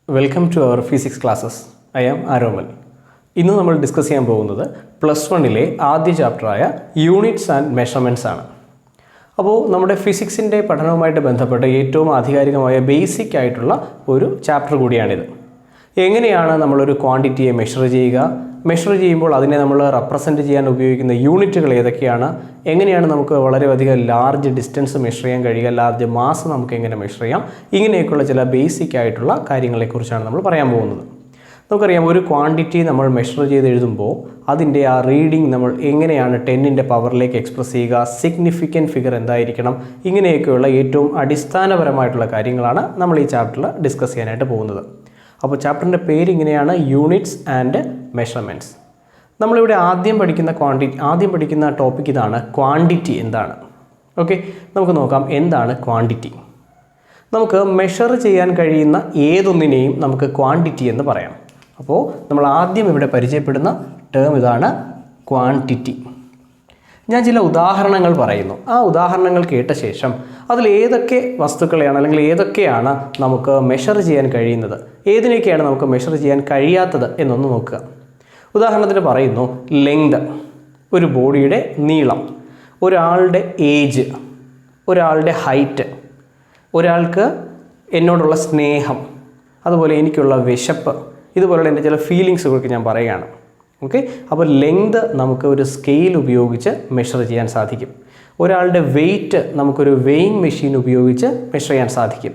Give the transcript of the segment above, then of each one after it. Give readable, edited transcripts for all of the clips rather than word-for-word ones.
Welcome to our physics classes. I am Aromal. ഇന്ന് നമ്മൾ discuss ചെയ്യാൻ പോകുന്നത് +1 ആദ്യ ചാപ്റ്ററായ യൂണിറ്റ്സ് ആൻഡ് മെഷർമെൻറ്റ്സ് ആണ്. അപ്പോൾ നമ്മുടെ ഫിസിക്സിൻ്റെ പഠനവുമായിട്ട് ബന്ധപ്പെട്ട ഏറ്റവും ആധികാരികമായ ബേസിക് ആയിട്ടുള്ള ഒരു ചാപ്റ്റർ കൂടിയാണിത്. എങ്ങനെയാണ് നമ്മളൊരു ക്വാണ്ടിറ്റിയെ മെഷർ ചെയ്യുമ്പോൾ അതിനെ നമ്മൾ റെപ്രസെൻറ്റ് ചെയ്യാൻ ഉപയോഗിക്കുന്ന യൂണിറ്റുകൾ ഏതൊക്കെയാണ്, എങ്ങനെയാണ് നമുക്ക് വളരെയധികം ലാർജ് ഡിസ്റ്റൻസ് മെഷർ ചെയ്യാൻ കഴിയുക, ലാർജ് മാസ് നമുക്ക് എങ്ങനെ മെഷർ ചെയ്യാം, ഇങ്ങനെയൊക്കെയുള്ള ചില ബേസിക് ആയിട്ടുള്ള കാര്യങ്ങളെക്കുറിച്ചാണ് നമ്മൾ പറയാൻ പോകുന്നത്. നമുക്കറിയാം, ഒരു ക്വാണ്ടിറ്റി നമ്മൾ മെഷർ ചെയ്ത് എഴുതുമ്പോൾ അതിൻ്റെ ആ റീഡിങ് നമ്മൾ എങ്ങനെയാണ് 10ൻ്റെ പവറിലേക്ക് എക്സ്പ്രസ് ചെയ്യുക, സിഗ്നിഫിക്കൻറ്റ് ഫിഗർ എന്തായിരിക്കണം, ഇങ്ങനെയൊക്കെയുള്ള ഏറ്റവും അടിസ്ഥാനപരമായിട്ടുള്ള കാര്യങ്ങളാണ് നമ്മൾ ഈ ചാപ്റ്ററിൽ ഡിസ്കസ് ചെയ്യാനായിട്ട് പോകുന്നത്. അപ്പോൾ ചാപ്റ്ററിൻ്റെ പേര് ഇങ്ങനെയാണ്, യൂണിറ്റ്സ് ആൻഡ് മെഷർമെൻറ്റ്സ്. നമ്മളിവിടെ ആദ്യം പഠിക്കുന്ന ടോപ്പിക് ഇതാണ്, ക്വാണ്ടിറ്റി എന്താണ്. ഓക്കെ, നമുക്ക് നോക്കാം എന്താണ് ക്വാണ്ടിറ്റി. നമുക്ക് മെഷർ ചെയ്യാൻ കഴിയുന്ന ഏതൊന്നിനെയും നമുക്ക് ക്വാണ്ടിറ്റി എന്ന് പറയാം. അപ്പോൾ നമ്മൾ ആദ്യം ഇവിടെ പരിചയപ്പെടുന്ന ടേം ഇതാണ്, ക്വാണ്ടിറ്റി. ഞാൻ ചില ഉദാഹരണങ്ങൾ പറയുന്നു. ആ ഉദാഹരണങ്ങൾ കേട്ട ശേഷം അതിൽ ഏതൊക്കെ വസ്തുക്കളെയാണ് അല്ലെങ്കിൽ ഏതൊക്കെയാണ് നമുക്ക് മെഷർ ചെയ്യാൻ കഴിയുന്നത്, ഏതിനൊക്കെയാണ് നമുക്ക് മെഷർ ചെയ്യാൻ കഴിയാത്തത് എന്നൊന്ന് നോക്കുക. ഉദാഹരണത്തിന് പറയുന്നു, ലെങ്ത്, ഒരു ബോഡിയുടെ നീളം, ഒരാളുടെ ഏജ്, ഒരാളുടെ ഹൈറ്റ്, ഒരാൾക്ക് എന്നോടുള്ള സ്നേഹം, അതുപോലെ എനിക്കുള്ള വിശപ്പ്, ഇതുപോലുള്ള എൻ്റെ ചില ഫീലിങ്സുകൾക്ക് ഞാൻ പറയുകയാണ്. ഓക്കെ, അപ്പോൾ ലെങ്ത് നമുക്ക് ഒരു സ്കെയിൽ ഉപയോഗിച്ച് മെഷർ ചെയ്യാൻ സാധിക്കും. ഒരാളുടെ വെയിറ്റ് നമുക്കൊരു വെയിങ് മെഷീൻ ഉപയോഗിച്ച് മെഷർ ചെയ്യാൻ സാധിക്കും.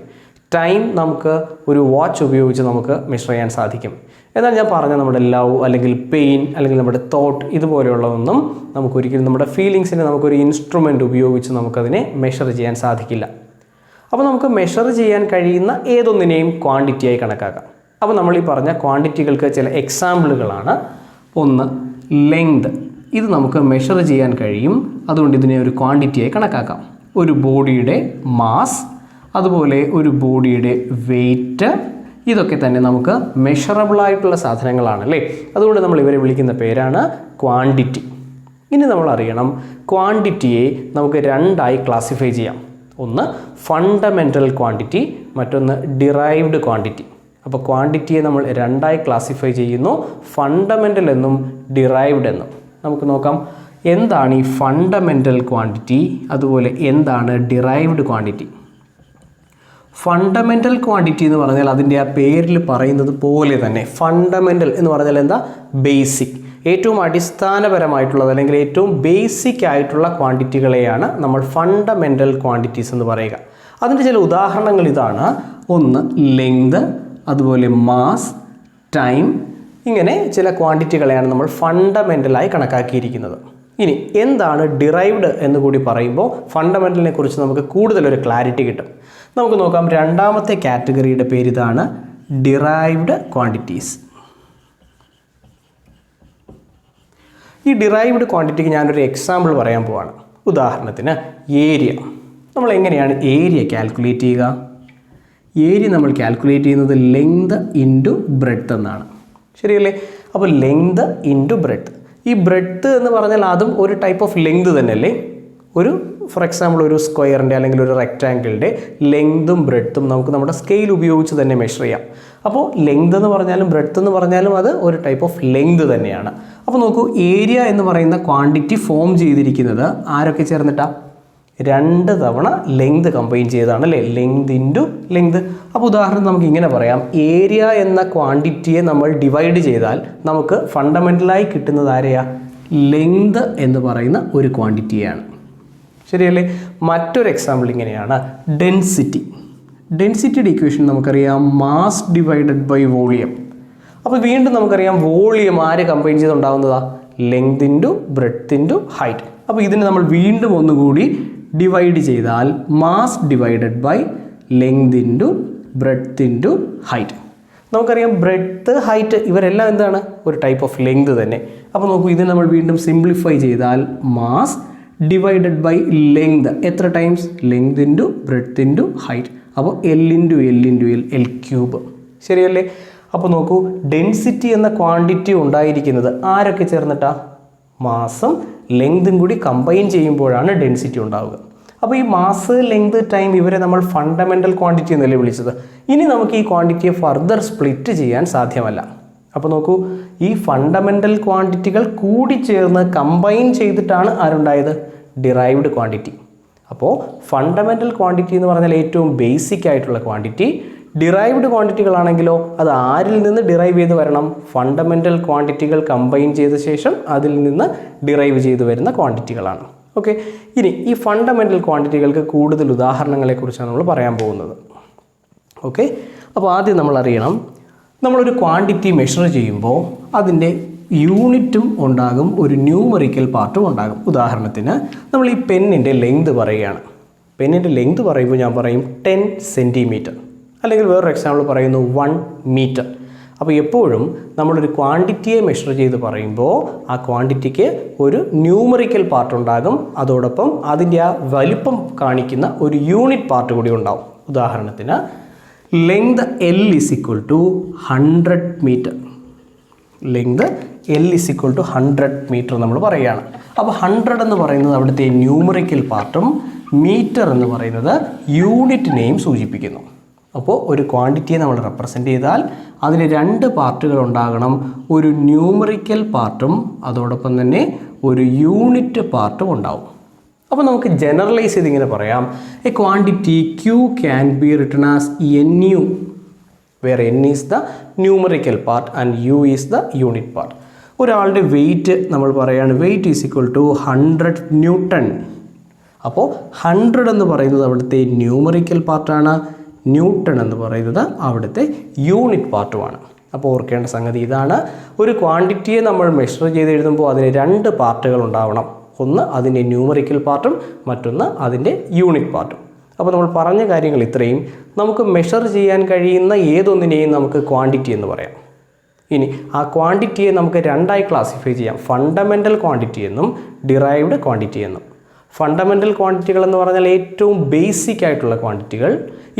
ടൈം നമുക്ക് ഒരു വാച്ച് ഉപയോഗിച്ച് നമുക്ക് മെഷർ ചെയ്യാൻ സാധിക്കും. എന്നാൽ ഞാൻ പറഞ്ഞ നമ്മുടെ ലവ് അല്ലെങ്കിൽ പെയിൻ അല്ലെങ്കിൽ നമ്മുടെ തോട്ട് ഇതുപോലെയുള്ളതൊന്നും നമുക്കൊരിക്കലും നമ്മുടെ ഫീലിങ്സിനെ നമുക്കൊരു ഇൻസ്ട്രുമെൻ്റ് ഉപയോഗിച്ച് നമുക്കതിനെ മെഷർ ചെയ്യാൻ സാധിക്കില്ല. അപ്പോൾ നമുക്ക് മെഷർ ചെയ്യാൻ കഴിയുന്ന ഏതൊന്നിനെയും ക്വാണ്ടിറ്റിയായി കണക്കാക്കാം. അപ്പോൾ നമ്മൾ ഈ പറഞ്ഞ ക്വാണ്ടിറ്റികൾക്ക് ചില എക്സാമ്പിളുകളാണ്. ഒന്ന്, ലെങ്ത്. ഇത് നമുക്ക് മെഷർ ചെയ്യാൻ കഴിയും, അതുകൊണ്ട് ഇതിനെ ഒരു ക്വാണ്ടിറ്റിയായി കണക്കാക്കാം. ഒരു ബോഡിയുടെ മാസ്, അതുപോലെ ഒരു ബോഡിയുടെ വെയിറ്റ്, ഇതൊക്കെ തന്നെ നമുക്ക് മെഷറബിളായിട്ടുള്ള സാധനങ്ങളാണല്ലേ. അതുകൊണ്ട് നമ്മൾ ഇവരെ വിളിക്കുന്ന പേരാണ് ക്വാണ്ടിറ്റി. ഇനി നമ്മൾ അറിയണം, ക്വാണ്ടിറ്റിയെ നമുക്ക് രണ്ടായി ക്ലാസിഫൈ ചെയ്യാം. ഒന്ന് ഫണ്ടമെൻ്റൽ ക്വാണ്ടിറ്റി, മറ്റൊന്ന് ഡിറൈവ്ഡ് ക്വാണ്ടിറ്റി. അപ്പോൾ ക്വാണ്ടിറ്റിയെ നമ്മൾ രണ്ടായി ക്ലാസിഫൈ ചെയ്യുന്നു, ഫണ്ടമെൻ്റൽ എന്നും ഡിറൈവ്ഡ് എന്നും. നമുക്ക് നോക്കാം എന്താണ് ഈ ഫണ്ടമെൻ്റൽ ക്വാണ്ടിറ്റി, അതുപോലെ എന്താണ് ഡിറൈവ്ഡ് ക്വാണ്ടിറ്റി. ഫണ്ടമെൻ്റൽ ക്വാണ്ടിറ്റി എന്ന് പറഞ്ഞാൽ അതിൻ്റെ ആ പേരിൽ പറയുന്നത് പോലെ തന്നെ, ഫണ്ടമെൻ്റൽ എന്ന് പറഞ്ഞാൽ എന്താ, ബേസിക്, ഏറ്റവും അടിസ്ഥാനപരമായിട്ടുള്ളത് അല്ലെങ്കിൽ ഏറ്റവും ബേസിക് ആയിട്ടുള്ള ക്വാണ്ടിറ്റികളെയാണ് നമ്മൾ ഫണ്ടമെൻ്റൽ ക്വാണ്ടിറ്റീസ് എന്ന് പറയുക. അതിൻ്റെ ചില ഉദാഹരണങ്ങൾ ഇതാണ്. ഒന്ന്, ലെങ്ത്, അതുപോലെ മാസ്, ടൈം, ഇങ്ങനെ ചില ക്വാണ്ടിറ്റികളെയാണ് നമ്മൾ ഫണ്ടമെൻ്റലായി കണക്കാക്കിയിരിക്കുന്നത്. ഇനി എന്താണ് ഡിറൈവ്ഡ് എന്ന് കൂടി പറയുമ്പോൾ ഫണ്ടമെൻ്റലിനെ കുറിച്ച് നമുക്ക് കൂടുതലൊരു ക്ലാരിറ്റി കിട്ടും. നമുക്ക് നോക്കാം, രണ്ടാമത്തെ കാറ്റഗറിയുടെ പേര് ഇതാണ്, ഡിറൈവ്ഡ് ക്വാണ്ടിറ്റീസ്. ഈ ഡിറൈവ്ഡ് ക്വാണ്ടിറ്റിക്ക് ഞാനൊരു എക്സാമ്പിൾ പറയാൻ പോവാണ്. ഉദാഹരണത്തിന് ഏരിയ. നമ്മൾ എങ്ങനെയാണ് ഏരിയ കാൽക്കുലേറ്റ് ചെയ്യുക? ഏരിയ നമ്മൾ കാൽക്കുലേറ്റ് ചെയ്യുന്നത് ലെങ്ത് ഇൻറ്റു ബ്രെഡ്ത്ത് എന്നാണ്, ശരിയല്ലേ? അപ്പോൾ ലെങ്ത് ഇൻറ്റു ബ്രെഡ്ത്ത്. ഈ ബ്രെഡ്ത്ത് എന്ന് പറഞ്ഞാൽ അതും ഒരു ടൈപ്പ് ഓഫ് ലെങ്ത് തന്നെയല്ലേ. ഒരു ഫോർ എക്സാമ്പിൾ ഒരു സ്ക്വയറിൻ്റെ അല്ലെങ്കിൽ ഒരു റെക്റ്റാങ്കിളിൻ്റെ ലെങ്തും ബ്രെഡ്ത്തും നമുക്ക് നമ്മുടെ സ്കെയിൽ ഉപയോഗിച്ച് തന്നെ മെഷർ ചെയ്യാം. അപ്പോൾ ലെങ്ത് എന്ന് പറഞ്ഞാലും ബ്രെഡ്ത്ത് എന്ന് പറഞ്ഞാലും അത് ഒരു ടൈപ്പ് ഓഫ് ലെങ്ത് തന്നെയാണ്. അപ്പോൾ നോക്കൂ, ഏരിയ എന്ന് പറയുന്ന ക്വാണ്ടിറ്റി ഫോം ചെയ്തിരിക്കുന്നത് ആരൊക്കെ ചേർന്നിട്ടാണ്? 2 തവണ ലെങ്ത് കമ്പൈൻ ചെയ്താണ് അല്ലേ, ലെങ്ത് ഇൻറ്റു ലെങ്ത്. അപ്പോൾ ഉദാഹരണം നമുക്ക് ഇങ്ങനെ പറയാം, ഏരിയ എന്ന ക്വാണ്ടിറ്റിയെ നമ്മൾ ഡിവൈഡ് ചെയ്താൽ നമുക്ക് ഫണ്ടമെൻ്റലായി കിട്ടുന്നത് ആരെയാ? ലെങ്ത് എന്ന് പറയുന്ന ഒരു ക്വാണ്ടിറ്റിയാണ്, ശരിയല്ലേ? മറ്റൊരു എക്സാമ്പിൾ ഇങ്ങനെയാണ്, ഡെൻസിറ്റി. ഡെൻസിറ്റിയുടെ ഇക്വേഷൻ നമുക്കറിയാം, മാസ് ഡിവൈഡഡ് ബൈ വോളിയം. അപ്പോൾ വീണ്ടും നമുക്കറിയാം, വോളിയം ആര് കമ്പൈൻ ചെയ്തുണ്ടാകുന്നതാ? Length into breadth into height. അപ്പോൾ ഇതിനെ നമ്മൾ വീണ്ടും ഒന്നുകൂടി ഡിവൈഡ് ചെയ്താൽ mass divided by length into breadth into height. നമുക്കറിയാം ബ്രെഡ്ത്ത്, ഹൈറ്റ് ഇവരെല്ലാം എന്താണ്? ഒരു ടൈപ്പ് ഓഫ് ലെങ്ത് തന്നെ. അപ്പോൾ നോക്കൂ, ഇത് നമ്മൾ വീണ്ടും സിംപ്ലിഫൈ ചെയ്താൽ മാസ് ഡിവൈഡഡ് ബൈ ലെങ്ത് എത്ര times? Length into breadth into height. അപ്പോൾ L into L into L, L cube, ശരിയല്ലേ? അപ്പോൾ നോക്കൂ, ഡെൻസിറ്റി എന്ന ക്വാണ്ടിറ്റി ഉണ്ടായിരിക്കുന്നത് ആരൊക്കെ ചേർന്നിട്ടാ? മാസും ലെങ്തും കൂടി കമ്പൈൻ ചെയ്യുമ്പോഴാണ് ഡെൻസിറ്റി ഉണ്ടാവുക. അപ്പോൾ ഈ മാസ്, ലെങ്ത്, ടൈം ഇവരെ നമ്മൾ ഫണ്ടമെൻ്റൽ ക്വാണ്ടിറ്റി എന്നല്ലേ വിളിച്ചത്. ഇനി നമുക്ക് ഈ ക്വാണ്ടിറ്റിയെ ഫർദർ സ്പ്ലിറ്റ് ചെയ്യാൻ സാധ്യമല്ല. അപ്പോൾ നോക്കൂ, ഈ ഫണ്ടമെൻ്റൽ ക്വാണ്ടിറ്റികൾ കൂടിച്ചേർന്ന് കമ്പൈൻ ചെയ്തിട്ടാണ് ആരുണ്ടായത്? Derived quantity. അപ്പോൾ ഫണ്ടമെൻ്റൽ ക്വാണ്ടിറ്റി എന്ന് പറഞ്ഞാൽ ഏറ്റവും ബേസിക് ആയിട്ടുള്ള ക്വാണ്ടിറ്റി. ഡിറൈവ്ഡ് ക്വാണ്ടിറ്റികളാണെങ്കിലോ അത് ആരിൽ നിന്ന് ഡിറൈവ് ചെയ്ത് വരണം? ഫണ്ടമെൻ്റൽ ക്വാണ്ടിറ്റികൾ കമ്പൈൻ ചെയ്ത ശേഷം അതിൽ നിന്ന് ഡിറൈവ് ചെയ്ത് വരുന്ന ക്വാണ്ടിറ്റികളാണ്. ഓക്കെ, ഇനി ഈ ഫണ്ടമെൻ്റൽ ക്വാണ്ടിറ്റികൾക്ക് കൂടുതൽ ഉദാഹരണങ്ങളെക്കുറിച്ചാണ് നമ്മൾ പറയാൻ പോകുന്നത്. ഓക്കെ, അപ്പോൾ ആദ്യം നമ്മൾ അറിയണം, നമ്മളൊരു ക്വാണ്ടിറ്റി മെഷർ ചെയ്യുമ്പോൾ അതിൻ്റെ യൂണിറ്റും ഉണ്ടാകും, ഒരു ന്യൂമറിക്കൽ പാർട്ടും ഉണ്ടാകും. ഉദാഹരണത്തിന് നമ്മൾ ഈ പെന്നിൻ്റെ ലെങ്ത് പറയുകയാണ്. പെന്നിൻ്റെ ലെങ്ത് പറയുമ്പോൾ ഞാൻ പറയും 10 സെൻറ്റിമീറ്റർ, അല്ലെങ്കിൽ വേറൊരു എക്സാമ്പിൾ പറയുന്നു 1 മീറ്റർ. അപ്പോൾ എപ്പോഴും നമ്മളൊരു ക്വാണ്ടിറ്റിയെ മെഷർ ചെയ്ത് പറയുമ്പോൾ ആ ക്വാണ്ടിറ്റിക്ക് ഒരു ന്യൂമറിക്കൽ പാർട്ട് ഉണ്ടാകും, അതോടൊപ്പം അതിൻ്റെ ആ വലിപ്പം കാണിക്കുന്ന ഒരു യൂണിറ്റ് പാർട്ട് കൂടി ഉണ്ടാവും. ഉദാഹരണത്തിന് length L is equal to 100 metre. Length L is equal to 100 metre നമ്മൾ പറയുകയാണ്. അപ്പോൾ 100 എന്ന് പറയുന്നത് അവിടുത്തെ ന്യൂമറിക്കൽ പാർട്ടും മീറ്റർ എന്ന് പറയുന്നത് യൂണിറ്റിനെയും സൂചിപ്പിക്കുന്നു. അപ്പോൾ ഒരു ക്വാണ്ടിറ്റിയെ നമ്മൾ റെപ്രസെൻ്റ് ചെയ്താൽ അതിന് 2 പാർട്ടുകൾ ഉണ്ടാകണം, ഒരു ന്യൂമറിക്കൽ പാർട്ടും അതോടൊപ്പം തന്നെ ഒരു യൂണിറ്റ് പാർട്ടും ഉണ്ടാവും. അപ്പോൾ നമുക്ക് ജനറലൈസ് ചെയ്തിങ്ങനെ പറയാം, A quantity Q can be written as NU, where N is the numerical part and U is the unit part. ഒരാളുടെ വെയിറ്റ് നമ്മൾ പറയുകയാണ്, weight is equal to 100 newton. അപ്പോൾ 100 എന്ന് പറയുന്നത് അവിടുത്തെ ന്യൂമറിക്കൽ പാർട്ടാണ്, ന്യൂട്ടൺ എന്ന് പറയുന്നത് അവിടുത്തെ യൂണിറ്റ് പാർട്ടുമാണ്. അപ്പോൾ ഓർക്കേണ്ട സംഗതി ഇതാണ്, ഒരു ക്വാണ്ടിറ്റിയെ നമ്മൾ മെഷർ ചെയ്ത് എഴുതുമ്പോൾ അതിന് 2 പാർട്ടുകൾ ഉണ്ടാവണം. ഒന്ന് അതിൻ്റെ ന്യൂമറിക്കൽ പാർട്ടും മറ്റൊന്ന് അതിൻ്റെ യൂണിറ്റ് പാർട്ടും. അപ്പോൾ നമ്മൾ പറഞ്ഞ കാര്യങ്ങൾ ഇത്രയും. നമുക്ക് മെഷർ ചെയ്യാൻ കഴിയുന്ന ഏതൊന്നിനെയും നമുക്ക് ക്വാണ്ടിറ്റി എന്ന് പറയാം. ഇനി ആ ക്വാണ്ടിറ്റിയെ നമുക്ക് 2ആയി ക്ലാസിഫൈ ചെയ്യാം, ഫണ്ടമെൻ്റൽ ക്വാണ്ടിറ്റി എന്നും ഡിറൈവ്ഡ് ക്വാണ്ടിറ്റി എന്നും. ഫണ്ടമെൻ്റൽ ക്വാണ്ടിറ്റികൾ എന്ന് പറഞ്ഞാൽ ഏറ്റവും ബേസിക് ആയിട്ടുള്ള ക്വാണ്ടിറ്റികൾ.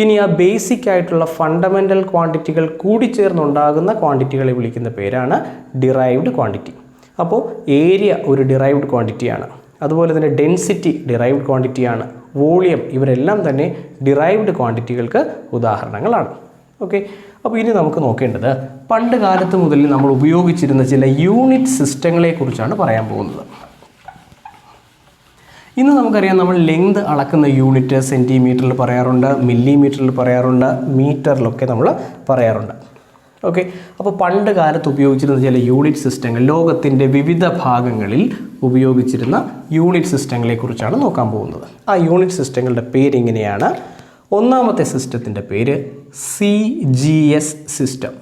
ഇനി ആ ബേസിക് ആയിട്ടുള്ള ഫണ്ടമെൻ്റൽ ക്വാണ്ടിറ്റികൾ കൂടിച്ചേർന്നുണ്ടാകുന്ന ക്വാണ്ടിറ്റികളെ വിളിക്കുന്ന പേരാണ് ഡിറൈവ്ഡ് ക്വാണ്ടിറ്റി. അപ്പോൾ ഏരിയ ഒരു ഡിറൈവ്ഡ് ക്വാണ്ടിറ്റിയാണ്, അതുപോലെ തന്നെ ഡെൻസിറ്റി ഡിറൈവ്ഡ് ക്വാണ്ടിറ്റിയാണ്, വോളിയം ഇവരെല്ലാം തന്നെ ഡിറൈവ്ഡ് ക്വാണ്ടിറ്റികൾക്ക് ഉദാഹരണങ്ങളാണ്. ഓക്കെ, അപ്പോൾ ഇനി നമുക്ക് നോക്കേണ്ടത് പണ്ട് കാലത്ത് മുതൽ നമ്മൾ ഉപയോഗിച്ചിരുന്ന ചില യൂണിറ്റ് സിസ്റ്റങ്ങളെക്കുറിച്ചാണ് പറയാൻ പോകുന്നത്. ഇന്ന് നമുക്കറിയാം, നമ്മൾ ലെങ്ത് അളക്കുന്ന യൂണിറ്റ് സെൻറ്റിമീറ്ററിൽ പറയാറുണ്ട്, മില്ലിമീറ്ററിൽ പറയാറുണ്ട്, മീറ്ററിലൊക്കെ നമ്മൾ പറയാറുണ്ട്. ഓക്കെ, അപ്പോൾ പണ്ട് കാലത്ത് ഉപയോഗിച്ചിരുന്ന ചില യൂണിറ്റ് സിസ്റ്റങ്ങൾ, ലോകത്തിൻ്റെ വിവിധ ഭാഗങ്ങളിൽ ഉപയോഗിച്ചിരുന്ന യൂണിറ്റ് സിസ്റ്റങ്ങളെക്കുറിച്ചാണ് നോക്കാൻ പോകുന്നത്. ആ യൂണിറ്റ് സിസ്റ്റങ്ങളുടെ പേരിങ്ങനെയാണ്. ഒന്നാമത്തെ സിസ്റ്റത്തിൻ്റെ പേര് CGS സിസ്റ്റം.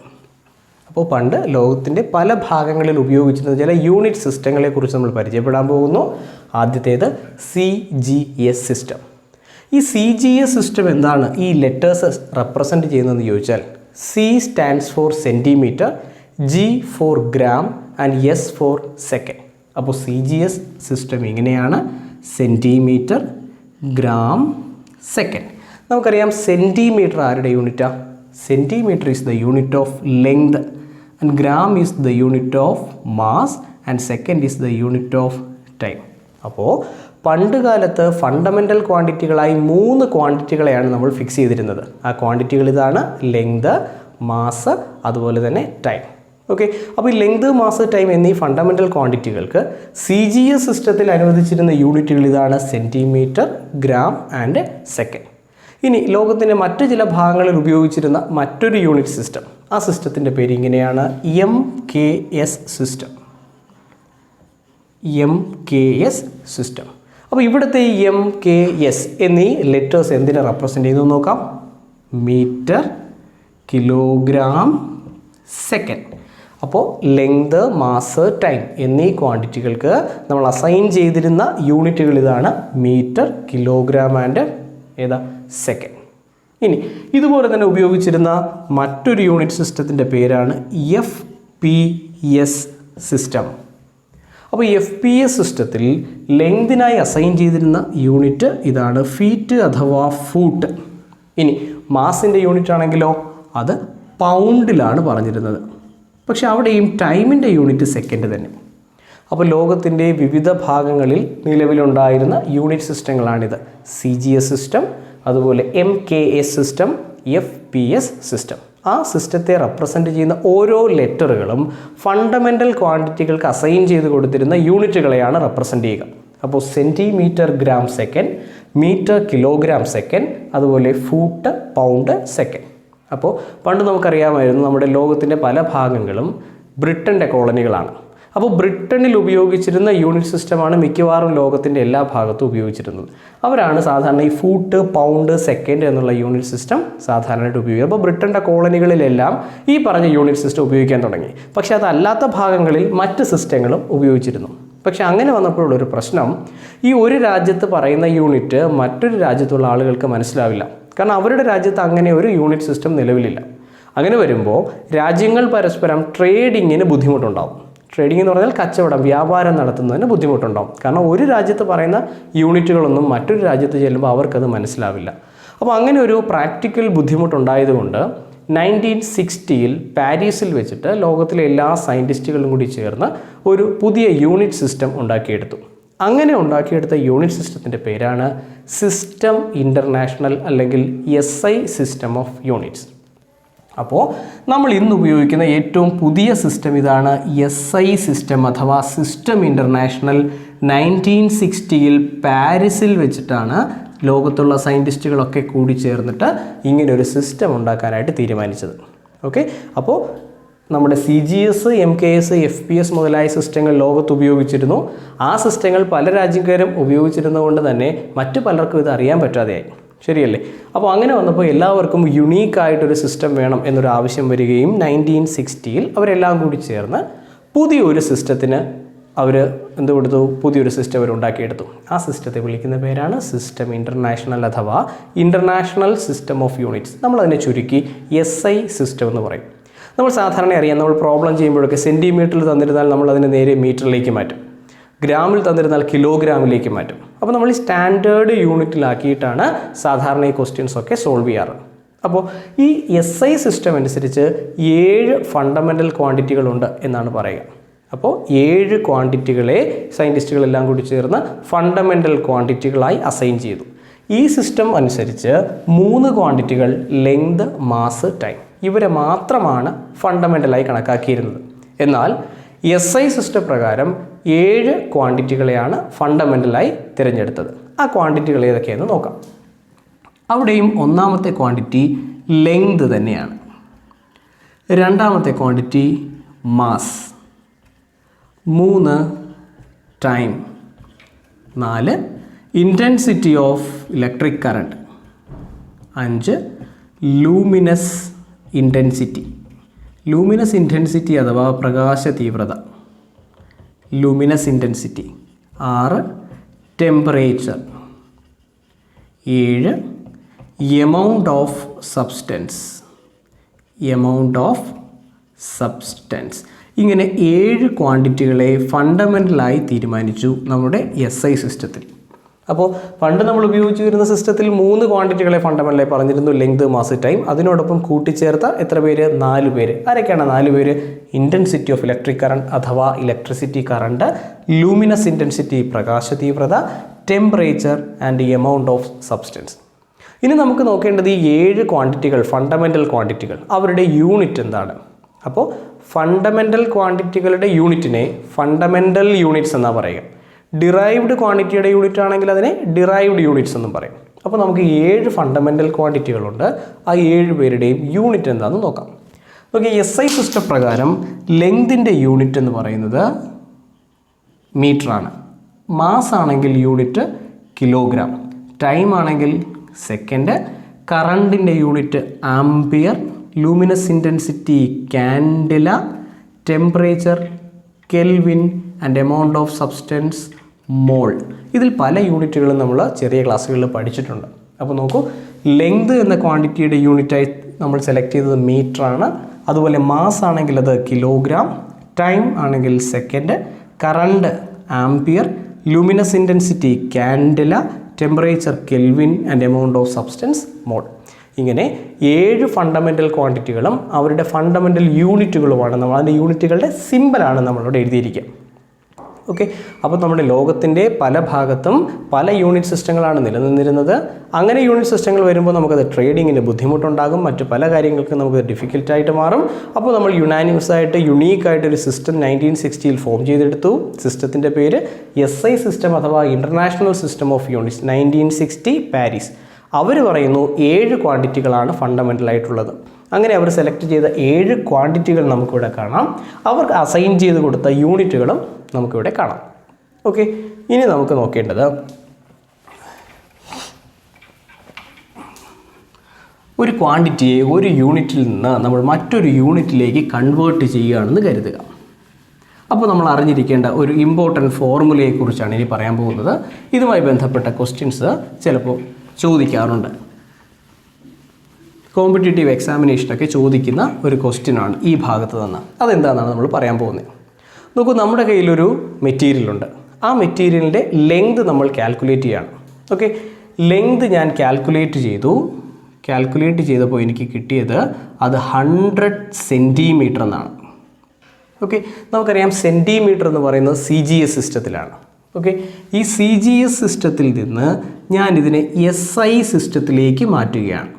അപ്പോൾ പണ്ട് ലോകത്തിൻ്റെ പല ഭാഗങ്ങളിൽ ഉപയോഗിച്ചിരുന്ന ചില യൂണിറ്റ് സിസ്റ്റങ്ങളെക്കുറിച്ച് നമ്മൾ പരിചയപ്പെടാൻ പോകുന്നു. ആദ്യത്തേത് CGS സിസ്റ്റം. ഈ CGS സിസ്റ്റം എന്താണ് ഈ ലെറ്റേഴ്സ് റെപ്രസെൻറ്റ് ചെയ്യുന്നതെന്ന് ചോദിച്ചാൽ, C stands for centimetre, G for gram and S for second. അപ്പോൾ CGS സിസ്റ്റം ഇങ്ങനെയാണ്, സെൻറ്റിമീറ്റർ, ഗ്രാം, സെക്കൻഡ്. നമുക്കറിയാം സെൻറ്റിമീറ്റർ ആരുടെ യൂണിറ്റാണ്? Centimetre is the unit of length and gram is the unit of mass and second is the unit of time. അപ്പോൾ പണ്ട് കാലത്ത് fundamental ക്വാണ്ടിറ്റികളായി 3 ക്വാണ്ടിറ്റികളെയാണ് നമ്മൾ fix ചെയ്തിരുന്നത്. ആ ക്വാണ്ടിറ്റികൾ ഇതാണ്: ലെങ്ത്, മാസ്, അതുപോലെ തന്നെ ടൈം. ഓക്കെ, അപ്പോൾ ഈ ലെങ്ത്, മാസ്, ടൈം എന്നീ ഫണ്ടമെൻ്റൽ ക്വാണ്ടിറ്റികൾക്ക് CGS സിസ്റ്റത്തിൽ അനുവദിച്ചിരുന്ന യൂണിറ്റുകൾ ഇതാണ്: സെൻറ്റിമീറ്റർ, ഗ്രാം ആൻഡ് സെക്കൻഡ്. ഇനി ലോകത്തിൻ്റെ മറ്റ് ചില ഭാഗങ്ങളിൽ ഉപയോഗിച്ചിരുന്ന മറ്റൊരു യൂണിറ്റ് സിസ്റ്റം, ആ സിസ്റ്റത്തിൻ്റെ പേര് ഇങ്ങനെയാണ്: MKS സിസ്റ്റം. MKS system. അപ്പോൾ ഇവിടുത്തെ MKS എന്നീ ലെറ്റേഴ്സ് എന്തിനെ റെപ്രസെൻ്റ് ചെയ്തു നോക്കാം. Metre, kilogram, second. അപ്പോൾ ലെങ്ത്, മാസ്, ടൈം എന്നീ ക്വാണ്ടിറ്റികൾക്ക് നമ്മൾ അസൈൻ ചെയ്തിരുന്ന യൂണിറ്റുകൾ ഇതാണ്: മീറ്റർ, കിലോഗ്രാം ആൻഡ് സെക്കൻഡ്. ഇനി ഇതുപോലെ തന്നെ ഉപയോഗിച്ചിരുന്ന മറ്റൊരു യൂണിറ്റ് സിസ്റ്റത്തിൻ്റെ പേരാണ് FPS സിസ്റ്റം. അപ്പോൾ FPS സിസ്റ്റത്തിൽ ലെങ്തിനായി അസൈൻ ചെയ്തിരുന്ന യൂണിറ്റ് ഇതാണ്: ഫീറ്റ് അഥവാ ഫൂട്ട്. ഇനി മാസിൻ്റെ യൂണിറ്റ് ആണെങ്കിലോ അത് പൗണ്ടിലാണ് പറഞ്ഞിരുന്നത്. പക്ഷെ അവിടെയും ടൈമിൻ്റെ യൂണിറ്റ് സെക്കൻഡ് തന്നെ. അപ്പോൾ ലോകത്തിൻ്റെ വിവിധ ഭാഗങ്ങളിൽ നിലവിലുണ്ടായിരുന്ന യൂണിറ്റ് സിസ്റ്റങ്ങളാണിത്. CGS സിസ്റ്റം, അതുപോലെ MKS സിസ്റ്റം, FPS സിസ്റ്റം. ആ സിസ്റ്റത്തെ റെപ്രസെൻ്റ് ചെയ്യുന്ന ഓരോ ലെറ്ററുകളും ഫണ്ടമെൻ്റൽ ക്വാണ്ടിറ്റികൾക്ക് അസൈൻ ചെയ്ത് കൊടുത്തിരുന്ന യൂണിറ്റുകളെയാണ് റെപ്രസെൻ്റ് ചെയ്യുക. അപ്പോൾ centimetre gram second, metre kilogram second, അതുപോലെ ഫൂട്ട് പൗണ്ട് സെക്കൻഡ്. അപ്പോൾ പണ്ട് നമുക്കറിയാമായിരുന്നു നമ്മുടെ ലോകത്തിൻ്റെ പല ഭാഗങ്ങളും ബ്രിട്ടൻ്റെ കോളനികളാണ്. അപ്പോൾ ബ്രിട്ടനിൽ ഉപയോഗിച്ചിരുന്ന യൂണിറ്റ് സിസ്റ്റമാണ് മിക്കവാറും ലോകത്തിൻ്റെ എല്ലാ ഭാഗത്തും ഉപയോഗിച്ചിരുന്നത്. അവരാണ് സാധാരണ ഈ ഫൂട്ട് പൗണ്ട് സെക്കൻഡ് എന്നുള്ള യൂണിറ്റ് സിസ്റ്റം സാധാരണയായിട്ട് ഉപയോഗിക്കുക. അപ്പോൾ ബ്രിട്ടൻ്റെ കോളനികളിലെല്ലാം ഈ പറഞ്ഞ യൂണിറ്റ് സിസ്റ്റം ഉപയോഗിക്കാൻ തുടങ്ങി. പക്ഷേ അതല്ലാത്ത ഭാഗങ്ങളിൽ മറ്റ് സിസ്റ്റങ്ങളും ഉപയോഗിച്ചിരുന്നു. പക്ഷേ അങ്ങനെ വന്നപ്പോഴുള്ളൊരു പ്രശ്നം, ഈ ഒരു രാജ്യത്ത് പറയുന്ന യൂണിറ്റ് മറ്റൊരു രാജ്യത്തുള്ള ആളുകൾക്ക് മനസ്സിലാവില്ല. കാരണം അവരുടെ രാജ്യത്ത് അങ്ങനെ ഒരു യൂണിറ്റ് സിസ്റ്റം നിലവിലില്ല. അങ്ങനെ വരുമ്പോൾ രാജ്യങ്ങൾ പരസ്പരം ട്രേഡിങ്ങിന് ബുദ്ധിമുട്ടുണ്ടാവും. ട്രേഡിംഗ് എന്ന് പറഞ്ഞാൽ കച്ചവടം, വ്യാപാരം നടത്തുന്നതിന് ബുദ്ധിമുട്ടുണ്ടാവും. കാരണം ഒരു രാജ്യത്ത് പറയുന്ന യൂണിറ്റുകളൊന്നും മറ്റൊരു രാജ്യത്ത് ചെല്ലുമ്പോൾ അവർക്കത് മനസ്സിലാവില്ല. അപ്പോൾ അങ്ങനെ ഒരു പ്രാക്ടിക്കൽ ബുദ്ധിമുട്ടുണ്ടായതുകൊണ്ട് 1960 പാരീസിൽ വെച്ചിട്ട് ലോകത്തിലെ എല്ലാ സയൻറ്റിസ്റ്റുകളും കൂടി ചേർന്ന് ഒരു പുതിയ യൂണിറ്റ് സിസ്റ്റം ഉണ്ടാക്കിയെടുത്തു. അങ്ങനെ ഉണ്ടാക്കിയെടുത്ത യൂണിറ്റ് സിസ്റ്റത്തിൻ്റെ പേരാണ് സിസ്റ്റം ഇൻ്റർനാഷണൽ, അല്ലെങ്കിൽ SI സിസ്റ്റം ഓഫ് യൂണിറ്റ്സ്. അപ്പോൾ നമ്മൾ ഇന്ന് ഉപയോഗിക്കുന്ന ഏറ്റവും പുതിയ സിസ്റ്റം ഇതാണ്, SI സിസ്റ്റം അഥവാ സിസ്റ്റം ഇൻ്റർനാഷണൽ. 1960 പാരീസിൽ വെച്ചിട്ടാണ് ലോകത്തുള്ള സയൻറ്റിസ്റ്റുകളൊക്കെ കൂടി ചേർന്നിട്ട് ഇങ്ങനെ ഒരു സിസ്റ്റം ഉണ്ടാക്കാനായിട്ട് തീരുമാനിച്ചത്. ഓക്കെ, അപ്പോൾ നമ്മുടെ CGS, MKS, FPS മുതലായ സിസ്റ്റങ്ങൾ ലോകത്ത് ഉപയോഗിച്ചിരുന്നു. ആ സിസ്റ്റങ്ങൾ പല രാജ്യക്കാരും ഉപയോഗിച്ചിരുന്നതുകൊണ്ട് തന്നെ മറ്റു പലർക്കും ഇത് അറിയാൻ പറ്റാതെയായി. ശരിയല്ലേ? അപ്പോൾ അങ്ങനെ വന്നപ്പോൾ എല്ലാവർക്കും യുണീക്കായിട്ടൊരു സിസ്റ്റം വേണം എന്നൊരു ആവശ്യം വരികയും 1960 അവരെല്ലാം കൂടി ചേർന്ന് പുതിയൊരു സിസ്റ്റത്തിന് അവർ എന്ത് കൊടുത്തു? പുതിയൊരു സിസ്റ്റം അവർ ഉണ്ടാക്കിയെടുത്തു. ആ സിസ്റ്റത്തെ വിളിക്കുന്ന പേരാണ് സിസ്റ്റം ഇൻ്റർനാഷണൽ അഥവാ ഇൻ്റർനാഷണൽ സിസ്റ്റം ഓഫ് യൂണിറ്റ്സ്. നമ്മളതിനെ ചുരുക്കി SI സിസ്റ്റം എന്ന് പറയും. നമ്മൾ സാധാരണ അറിയാം, നമ്മൾ പ്രോബ്ലം ചെയ്യുമ്പോഴൊക്കെ സെൻറ്റിമീറ്ററിൽ തന്നിരുന്നാൽ നമ്മൾ അതിനെ നേരെ മീറ്ററിലേക്ക് മാറ്റും, ഗ്രാമിൽ തന്നിരുന്നാൽ കിലോഗ്രാമിലേക്ക് മാറ്റും. അപ്പോൾ നമ്മൾ ഈ സ്റ്റാൻഡേർഡ് യൂണിറ്റിലാക്കിയിട്ടാണ് സാധാരണ ഈ ക്വസ്റ്റ്യൻസ് ഒക്കെ സോൾവ് ചെയ്യാറ്. അപ്പോൾ ഈ SI സിസ്റ്റം അനുസരിച്ച് 7 ഫണ്ടമെൻ്റൽ ക്വാണ്ടിറ്റികളുണ്ട് എന്നാണ് പറയുക. അപ്പോൾ 7 ക്വാണ്ടിറ്റികളെ സയൻറ്റിസ്റ്റുകളെല്ലാം കൂടി ചേർന്ന് ഫണ്ടമെൻ്റൽ ക്വാണ്ടിറ്റികളായി അസൈൻ ചെയ്തു. ഈ സിസ്റ്റം അനുസരിച്ച് 3 ക്വാണ്ടിറ്റികൾ ലെങ്ത്, മാസ്, ടൈം ഇവരെ മാത്രമാണ് ഫണ്ടമെൻ്റലായി കണക്കാക്കിയിരുന്നത്. എന്നാൽ SI സിസ്റ്റം പ്രകാരം 7 ക്വാണ്ടിറ്റികളെയാണ് ഫണ്ടമെൻ്റലായി തിരഞ്ഞെടുത്തത്. ആ ക്വാണ്ടിറ്റികൾ ഏതൊക്കെയെന്ന് നോക്കാം. അവിടെയും ഒന്നാമത്തെ ക്വാണ്ടിറ്റി ലെങ്ത് തന്നെയാണ്. രണ്ടാമത്തെ quantity mass, 3 time, 4 intensity of electric current, 5 luminous intensity. Luminous intensity അഥവാ പ്രകാശ തീവ്രത, luminous intensity. 6 temperature. 7 amount of substance, amount of substance. ഇങ്ങനെ 7 ക്വാണ്ടിറ്റികളെ ഫണ്ടമെൻ്റലായി തീരുമാനിച്ചു നമ്മുടെ SI സിസ്റ്റത്തിൽ. അപ്പോൾ പണ്ട് നമ്മൾ ഉപയോഗിച്ച് വരുന്ന സിസ്റ്റത്തിൽ 3 ക്വാണ്ടിറ്റികളെ ഫണ്ടമെൻ്റലായി പറഞ്ഞിരുന്നു, ലെങ്ത്, മാസ്, ടൈം. അതിനോടൊപ്പം കൂട്ടിച്ചേർത്ത എത്ര പേര്? 4 പേര്. ആരൊക്കെയാണ് 4 പേര്? ഇൻറ്റൻസിറ്റി ഓഫ് ഇലക്ട്രിക് കറണ്ട് അഥവാ ഇലക്ട്രിസിറ്റി കറണ്ട്, ലൂമിനസ് ഇൻറ്റൻസിറ്റി പ്രകാശ തീവ്രത, temperature and amount of substance. ഇനി നമുക്ക് നോക്കേണ്ടത് ഈ 7 ക്വാണ്ടിറ്റികൾ, ഫണ്ടമെൻ്റൽ ക്വാണ്ടിറ്റികൾ, അവരുടെ യൂണിറ്റ് എന്താണ്? അപ്പോൾ ഫണ്ടമെൻ്റൽ ക്വാണ്ടിറ്റികളുടെ യൂണിറ്റിനെ ഫണ്ടമെൻ്റൽ യൂണിറ്റ്സ് എന്നാണ് പറയുക. ഡിറൈവ്ഡ് ക്വാണ്ടിറ്റിയുടെ യൂണിറ്റ് ആണെങ്കിൽ അതിനെ ഡിറൈവ്ഡ് യൂണിറ്റ്സ് എന്നും പറയും. അപ്പോൾ നമുക്ക് 7 ഫണ്ടമെൻ്റൽ ക്വാണ്ടിറ്റികളുണ്ട്. ആ 7 പേരുടെയും യൂണിറ്റ് എന്താണെന്ന് നോക്കാം. ഓക്കെ, SI സിസ്റ്റം പ്രകാരം ലെങ്തിൻ്റെ യൂണിറ്റ് എന്ന് പറയുന്നത് മീറ്ററാണ്. മാസ് ആണെങ്കിൽ യൂണിറ്റ് കിലോഗ്രാം, ടൈം ആണെങ്കിൽ സെക്കൻഡ്, കറണ്ടിൻ്റെ unit ampere, luminous intensity candela, temperature kelvin and amount of substance mole. ഇതിൽ പല യൂണിറ്റുകളും നമ്മൾ ചെറിയ ക്ലാസ്സുകളിൽ പഠിച്ചിട്ടുണ്ട്. അപ്പോൾ നോക്കൂ, ലെങ്ത് എന്ന ക്വാണ്ടിറ്റിയുടെ യൂണിറ്റായി നമ്മൾ സെലക്ട് ചെയ്തത് മീറ്ററാണ്. അതുപോലെ മാസ് ആണെങ്കിൽ അത് കിലോഗ്രാം, ടൈം ആണെങ്കിൽ second, current ampere, luminous intensity candela, temperature kelvin and amount of substance mole. ഇങ്ങനെ 7 ഫണ്ടമെൻ്റൽ ക്വാണ്ടിറ്റികളും അവരുടെ ഫണ്ടമെൻ്റൽ യൂണിറ്റുകളുമാണ്. നമ്മൾ അതിൻ്റെ യൂണിറ്റുകളുടെ സിമ്പലാണ് നമ്മളിവിടെ എഴുതിയിരിക്കുക. ഓക്കെ, അപ്പോൾ നമ്മുടെ ലോകത്തിൻ്റെ പല ഭാഗത്തും പല യൂണിറ്റ് സിസ്റ്റങ്ങളാണ് നിലനിന്നിരുന്നത്. അങ്ങനെ യൂണിറ്റ് സിസ്റ്റങ്ങൾ വരുമ്പോൾ നമുക്കത് ട്രേഡിങ്ങിന് ബുദ്ധിമുട്ടുണ്ടാകും, മറ്റു പല കാര്യങ്ങൾക്കും നമുക്ക് ഡിഫിക്കൽട്ടായിട്ട് മാറും. അപ്പോൾ നമ്മൾ യുണാനിമസ് ആയിട്ട് യുണീക്കായിട്ടൊരു സിസ്റ്റം 1960 ഫോം ചെയ്തെടുത്തു. സിസ്റ്റത്തിൻ്റെ പേര് SI സിസ്റ്റം അഥവാ international system of units, 1960 Paris. അവർ പറയുന്നു 7 ക്വാണ്ടിറ്റികളാണ് ഫണ്ടമെൻ്റൽ ആയിട്ടുള്ളത്. അങ്ങനെ അവർ സെലക്ട് ചെയ്ത 7 ക്വാണ്ടിറ്റികൾ നമുക്കിവിടെ കാണാം. അവർക്ക് അസൈൻ ചെയ്ത് കൊടുത്ത യൂണിറ്റുകളും നമുക്കിവിടെ കാണാം. ഓക്കെ, ഇനി നമുക്ക് നോക്കേണ്ടത് ഒരു ക്വാണ്ടിറ്റിയെ ഒരു യൂണിറ്റിൽ നിന്ന് നമ്മൾ മറ്റൊരു യൂണിറ്റിലേക്ക് കൺവേർട്ട് ചെയ്യുകയാണെന്ന് കരുതുക. അപ്പോൾ നമ്മൾ അറിഞ്ഞിരിക്കേണ്ട ഒരു ഇമ്പോർട്ടൻറ്റ് ഫോർമുലയെക്കുറിച്ചാണ് ഇനി പറയാൻ പോകുന്നത്. ഇതുമായി ബന്ധപ്പെട്ട ക്വസ്റ്റ്യൻസ് ചിലപ്പോൾ ചോദിക്കാറുണ്ട്. കോമ്പറ്റേറ്റീവ് എക്സാമിനേഷനൊക്കെ ചോദിക്കുന്ന ഒരു ക്വസ്റ്റ്യനാണ് ഈ ഭാഗത്ത് നിന്ന്. അതെന്താണെന്നാണ് നമ്മൾ പറയാൻ പോകുന്നത്. നോക്കൂ, നമ്മുടെ കയ്യിലൊരു മെറ്റീരിയലുണ്ട്. ആ മെറ്റീരിയലിൻ്റെ ലെങ്ത് നമ്മൾ കാൽക്കുലേറ്റ് ചെയ്യണം. ഓക്കെ, ലെങ്ത് ഞാൻ കാൽക്കുലേറ്റ് ചെയ്തപ്പോൾ എനിക്ക് കിട്ടിയത് അത് 100 സെൻറ്റിമീറ്റർ എന്നാണ്. ഓക്കെ, നമുക്കറിയാം സെൻറ്റിമീറ്റർ എന്ന് പറയുന്നത് CGS സിസ്റ്റത്തിലാണ്. ഓക്കെ, ഈ CGS സിസ്റ്റത്തിൽ നിന്ന് ഞാനിതിനെ SI സിസ്റ്റത്തിലേക്ക് മാറ്റുകയാണ്.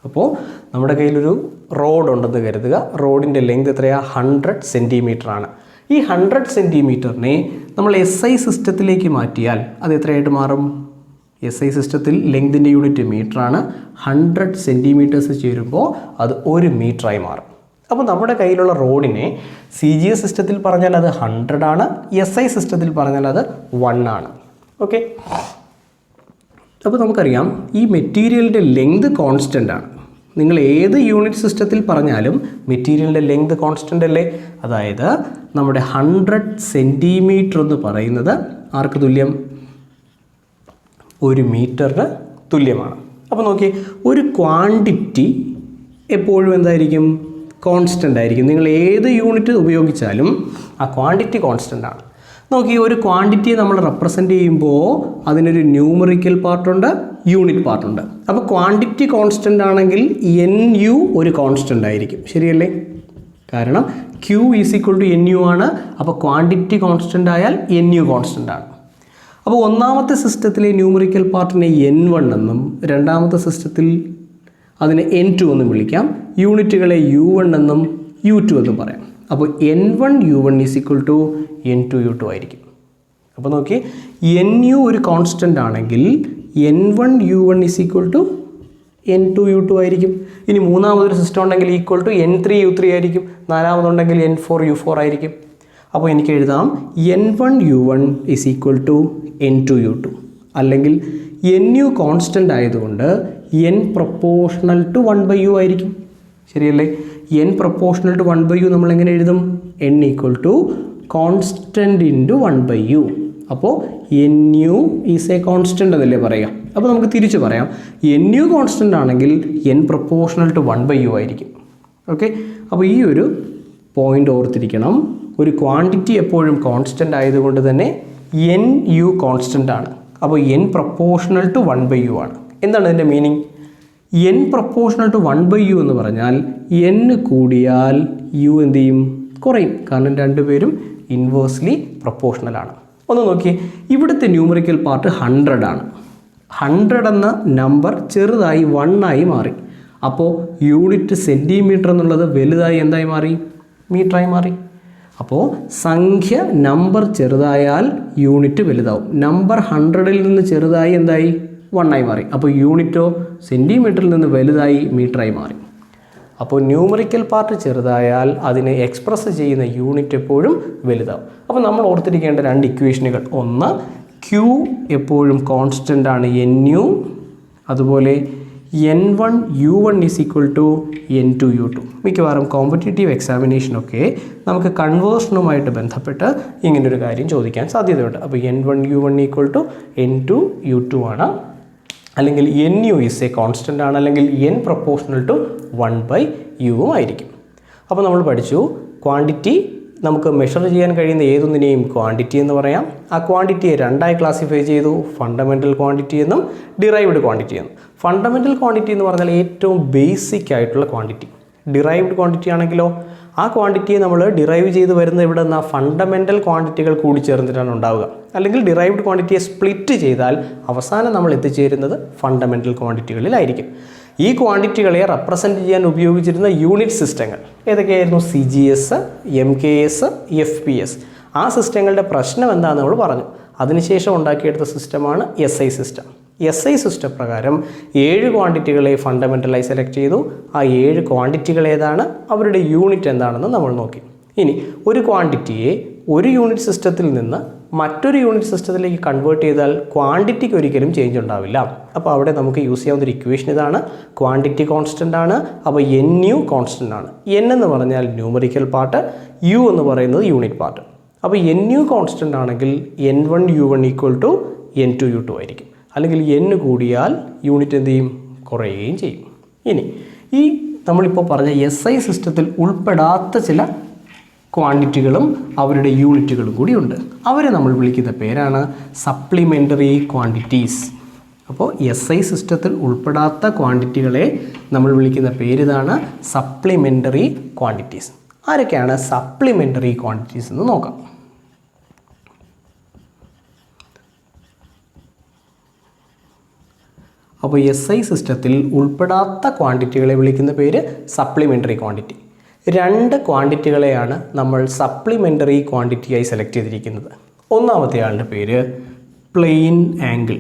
അപ്പോൾ നമ്മുടെ കയ്യിലൊരു റോഡ് ഉണ്ടെന്ന് കരുതുക. റോഡിൻ്റെ ലെങ്ത് എത്രയാണ്? 100 സെൻറ്റിമീറ്റർ ആണ്. ഈ 100 സെൻറ്റിമീറ്ററിനെ നമ്മൾ SI സിസ്റ്റത്തിലേക്ക് മാറ്റിയാൽ അത് എത്രയായിട്ട് മാറും? SI സിസ്റ്റത്തിൽ ലെങ്തിൻ്റെ യൂണിറ്റ് മീറ്ററാണ്. 100 സെൻറ്റിമീറ്റേഴ്സ് ചേരുമ്പോൾ അത് 1 മീറ്ററായി മാറും. അപ്പോൾ നമ്മുടെ കയ്യിലുള്ള റോഡിനെ CGS സിസ്റ്റത്തിൽ പറഞ്ഞാൽ അത് 100 ആണ്, SI സിസ്റ്റത്തിൽ പറഞ്ഞാൽ അത് 1 ആണ്. ഓക്കെ, അപ്പോൾ നമുക്കറിയാം ഈ മെറ്റീരിയലിൻ്റെ ലെങ്ത് കോൺസ്റ്റൻ്റ് ആണ്. നിങ്ങൾ ഏത് യൂണിറ്റ് സിസ്റ്റത്തിൽ പറഞ്ഞാലും മെറ്റീരിയലിൻ്റെ ലെങ്ത് കോൺസ്റ്റൻ്റ് അല്ലേ? അതായത് നമ്മുടെ 100 സെൻറ്റിമീറ്റർ എന്ന് പറയുന്നത് ആർക്ക് തുല്യം? 1 മീറ്ററിന് തുല്യമാണ്. അപ്പോൾ നോക്കി, ഒരു ക്വാണ്ടിറ്റി എപ്പോഴും എന്തായിരിക്കും? കോൺസ്റ്റൻ്റ് ആയിരിക്കും. നിങ്ങൾ ഏത് യൂണിറ്റ് ഉപയോഗിച്ചാലും ആ ക്വാണ്ടിറ്റി കോൺസ്റ്റൻ്റ് ആണ്. നോക്കി, ഒരു ക്വാണ്ടിറ്റിയെ നമ്മൾ റെപ്രസെൻ്റ് ചെയ്യുമ്പോൾ അതിനൊരു ന്യൂമറിക്കൽ പാർട്ടുണ്ട്, യൂണിറ്റ് പാർട്ടുണ്ട്. അപ്പോൾ ക്വാണ്ടിറ്റി കോൺസ്റ്റൻ്റ് ആണെങ്കിൽ NU ഒരു കോൺസ്റ്റൻ്റ് ആയിരിക്കും, ശരിയല്ലേ? കാരണം Q = NU ആണ്. അപ്പോൾ ക്വാണ്ടിറ്റി കോൺസ്റ്റൻ്റ് ആയാൽ NU കോൺസ്റ്റൻ്റ് ആണ്. അപ്പോൾ ഒന്നാമത്തെ സിസ്റ്റത്തിലെ ന്യൂമറിക്കൽ പാർട്ടിനെ N1 എന്നും രണ്ടാമത്തെ സിസ്റ്റത്തിൽ അതിനെ N2 എന്നും വിളിക്കാം. യൂണിറ്റുകളെ U1 എന്നും U2 എന്നും പറയാം. അപ്പോൾ N1 U1 = N2 U2 ആയിരിക്കും. അപ്പോൾ നോക്കി, NU ഒരു കോൺസ്റ്റൻ്റ് ആണെങ്കിൽ N1 U1 = N2 U2 ആയിരിക്കും. ഇനി മൂന്നാമതൊരു സിസ്റ്റം ഉണ്ടെങ്കിൽ N3 U3 ആയിരിക്കും. നാലാമതുണ്ടെങ്കിൽ N4 U4 ആയിരിക്കും. അപ്പോൾ എനിക്ക് എഴുതാം N1 U1 = N2 U2. അല്ലെങ്കിൽ NU കോൺസ്റ്റൻ്റ് ആയതുകൊണ്ട് N പ്രൊപ്പോർഷണൽ ടു 1/U ആയിരിക്കും, ശരിയല്ലേ? N പ്രൊപ്പോർഷണൽ ടു 1/U നമ്മൾ എങ്ങനെ എഴുതും? N = constant into 1/U. അപ്പോൾ NU ഈസ് എ കോൺസ്റ്റൻ്റ് എന്നല്ലേ പറയുക. അപ്പോൾ നമുക്ക് തിരിച്ച് പറയാം, NU കോൺസ്റ്റൻ്റ് ആണെങ്കിൽ N പ്രൊപ്പോർഷണൽ ടു 1/U ആയിരിക്കും. ഓക്കെ, അപ്പോൾ ഈ ഒരു പോയിൻ്റ് ഓർത്തിരിക്കണം. ഒരു ക്വാണ്ടിറ്റി എപ്പോഴും കോൺസ്റ്റൻ്റ് ആയതുകൊണ്ട് തന്നെ NU കോൺസ്റ്റൻ്റ് ആണ്. അപ്പോൾ N പ്രൊപ്പോർഷണൽ ടു 1/U ആണ്. എന്താണ് ഇതിൻ്റെ meaning? N proportional to 1/U എന്ന് പറഞ്ഞാൽ N കൂടിയാൽ U എന്ത് ചെയ്യും? കുറയും. കാരണം രണ്ടുപേരും ഇൻവേഴ്സ്ലി പ്രൊപ്പോർഷണൽ ആണ്. ഒന്ന് നോക്കി, ഇവിടുത്തെ ന്യൂമറിക്കൽ പാർട്ട് 100 ആണ്. 100 എന്ന നമ്പർ ചെറുതായി 1 ആയി മാറി. അപ്പോൾ യൂണിറ്റ് സെൻറ്റിമീറ്റർ എന്നുള്ളത് വലുതായി എന്തായി മാറി? മീറ്ററായി മാറി. അപ്പോൾ സംഖ്യ നമ്പർ ചെറുതായാൽ യൂണിറ്റ് വലുതാവും. നമ്പർ 100ൽ നിന്ന് ചെറുതായി എന്തായി? 1 ആയി മാറി. അപ്പോൾ യൂണിറ്റോ സെൻറ്റിമീറ്ററിൽ നിന്ന് വലുതായി മീറ്ററായി മാറി. അപ്പോൾ ന്യൂമറിക്കൽ പാർട്ട് ചെറുതായാൽ അതിനെ എക്സ്പ്രസ് ചെയ്യുന്ന യൂണിറ്റ് എപ്പോഴും വലുതാവും. അപ്പോൾ നമ്മൾ ഓർത്തിരിക്കേണ്ട 2 ഇക്വേഷനുകൾ, ഒന്ന് Q എപ്പോഴും കോൺസ്റ്റൻ്റ് ആണ് NU, അതുപോലെ N1 U1 = N2 U2. മിക്കവാറും കോമ്പറ്റേറ്റീവ് എക്സാമിനേഷനൊക്കെ നമുക്ക് കൺവേർഷനുമായിട്ട് ബന്ധപ്പെട്ട് ഇങ്ങനൊരു കാര്യം ചോദിക്കാൻ സാധ്യതയുണ്ട്. അപ്പോൾ N1 U1 = N2 U2 ആണ്. അല്ലെങ്കിൽ NU ഈസ് എ കോൺസ്റ്റൻ്റ് ആണ്, അല്ലെങ്കിൽ N പ്രൊപ്പോർഷണൽ ടു 1/U ആയിരിക്കും. അപ്പോൾ നമ്മൾ പഠിച്ചു, ക്വാണ്ടിറ്റി നമുക്ക് മെഷർ ചെയ്യാൻ കഴിയുന്ന ഏതൊന്നിനെയും ക്വാണ്ടിറ്റി എന്ന് പറയാം. ആ ക്വാണ്ടിറ്റിയെ 2ആയി ക്ലാസിഫൈ ചെയ്തു, ഫണ്ടമെൻ്റൽ ക്വാണ്ടിറ്റി എന്നും ഡിറൈവ്ഡ് ക്വാണ്ടിറ്റി എന്നും. ഫണ്ടമെൻ്റൽ ക്വാണ്ടിറ്റി എന്ന് പറഞ്ഞാൽ ഏറ്റവും ബേസിക് ആയിട്ടുള്ള ക്വാണ്ടിറ്റി. ഡിറൈവ്ഡ് ക്വാണ്ടിറ്റി ആണെങ്കിലോ ആ ക്വാണ്ടിറ്റിയെ നമ്മൾ ഡിറൈവ് ചെയ്ത് വരുന്ന ഇവിടെ നിന്ന് ഫണ്ടമെൻ്റൽ ക്വാണ്ടിറ്റികൾ കൂടി ചേർന്നിട്ടാണ് ഉണ്ടാവുക. അല്ലെങ്കിൽ ഡിറൈവ്ഡ് ക്വാണ്ടിറ്റിയെ സ്പ്ലിറ്റ് ചെയ്താൽ അവസാനം നമ്മൾ എത്തിച്ചേരുന്നത് ഫണ്ടമെൻ്റൽ ക്വാണ്ടിറ്റികളിലായിരിക്കും. ഈ ക്വാണ്ടിറ്റികളെ റെപ്രസെൻറ്റ് ചെയ്യാൻ ഉപയോഗിച്ചിരുന്ന യൂണിറ്റ് സിസ്റ്റങ്ങൾ ഏതൊക്കെയായിരുന്നു? CGS, MKS, FPS. ആ സിസ്റ്റങ്ങളുടെ പ്രശ്നം എന്താണെന്ന് നമ്മൾ പറഞ്ഞു. അതിനുശേഷം ഉണ്ടാക്കിയെടുത്ത സിസ്റ്റമാണ് SI സിസ്റ്റം. SI സിസ്റ്റം പ്രകാരം 7 ക്വാണ്ടിറ്റികളെ ഫണ്ടമെൻ്റലായി സെലക്ട് ചെയ്തു. ആ 7 ക്വാണ്ടിറ്റികൾ ഏതാണ്, അവരുടെ യൂണിറ്റ് എന്താണെന്ന് നമ്മൾ നോക്കി. ഇനി ഒരു ക്വാണ്ടിറ്റിയെ ഒരു യൂണിറ്റ് സിസ്റ്റത്തിൽ നിന്ന് മറ്റൊരു യൂണിറ്റ് സിസ്റ്റത്തിലേക്ക് കൺവേർട്ട് ചെയ്താൽ ക്വാണ്ടിറ്റിക്ക് ഒരിക്കലും ചേഞ്ച് ഉണ്ടാവില്ല. അപ്പോൾ അവിടെ നമുക്ക് യൂസ് ചെയ്യാവുന്ന ഒരു ഇക്വേഷൻ ഇതാണ്. ക്വാണ്ടിറ്റി കോൺസ്റ്റൻ്റ് ആണ്. അപ്പോൾ NU കോൺസ്റ്റൻ്റ് ആണ്. N എന്ന് പറഞ്ഞാൽ ന്യൂമറിക്കൽ പാർട്ട്, U എന്ന് പറയുന്നത് യൂണിറ്റ് പാർട്ട്. അപ്പോൾ NU കോൺസ്റ്റൻ്റ് ആണെങ്കിൽ N1U1 = N2U2 ആയിരിക്കും. അല്ലെങ്കിൽ N കൂടിയാൽ യൂണിറ്റ് എന്ത് ചെയ്യും? കുറയുകയും ചെയ്യും. ഇനി ഈ നമ്മളിപ്പോൾ പറഞ്ഞ SI സിസ്റ്റത്തിൽ ഉൾപ്പെടാത്ത ചില ക്വാണ്ടിറ്റികളും അവരുടെ യൂണിറ്റുകളും കൂടി ഉണ്ട്. അവരെ നമ്മൾ വിളിക്കുന്ന പേരാണ് സപ്ലിമെൻ്ററി ക്വാണ്ടിറ്റീസ്. അപ്പോൾ SI സിസ്റ്റത്തിൽ ഉൾപ്പെടാത്ത ക്വാണ്ടിറ്റികളെ നമ്മൾ വിളിക്കുന്ന പേരിതാണ് സപ്ലിമെൻ്ററി ക്വാണ്ടിറ്റീസ്. ആരൊക്കെയാണ് സപ്ലിമെൻ്ററി ക്വാണ്ടിറ്റീസ് എന്ന് നോക്കാം. അപ്പോൾ SI സിസ്റ്റത്തിൽ ഉൾപ്പെടാത്ത ക്വാണ്ടിറ്റികളെ വിളിക്കുന്ന പേര് സപ്ലിമെൻ്ററി ക്വാണ്ടിറ്റി. 2 ക്വാണ്ടിറ്റികളെയാണ് നമ്മൾ സപ്ലിമെൻ്ററി ക്വാണ്ടിറ്റിയായി സെലക്ട് ചെയ്തിരിക്കുന്നത്. ഒന്നാമത്തെ ആളുടെ പേര് പ്ലെയിൻ ആംഗിൾ.